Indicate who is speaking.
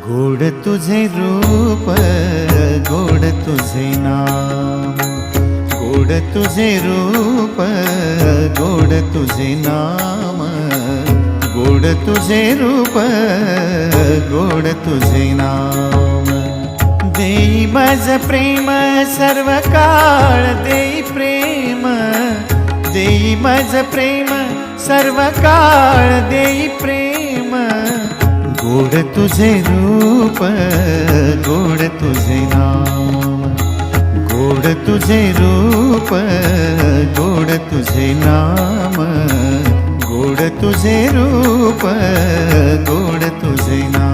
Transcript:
Speaker 1: गोड तुझे रूप, गोड तुझे नाम, गोड तुझे रूप, गोड तुझे नाम, गोड तुझे रूप, गोड तुझे नाम। देई माझ प्रेम सर्व काळ, देई प्रेम, देई माझ प्रेम सर्व काळ, देई प्रेम। गोड तुझे रूप, गोड तुझे नाम, गोड तुझे रूप, गोड तुझे नाम, गोड तुझे रूप, गोड तुझे नाम।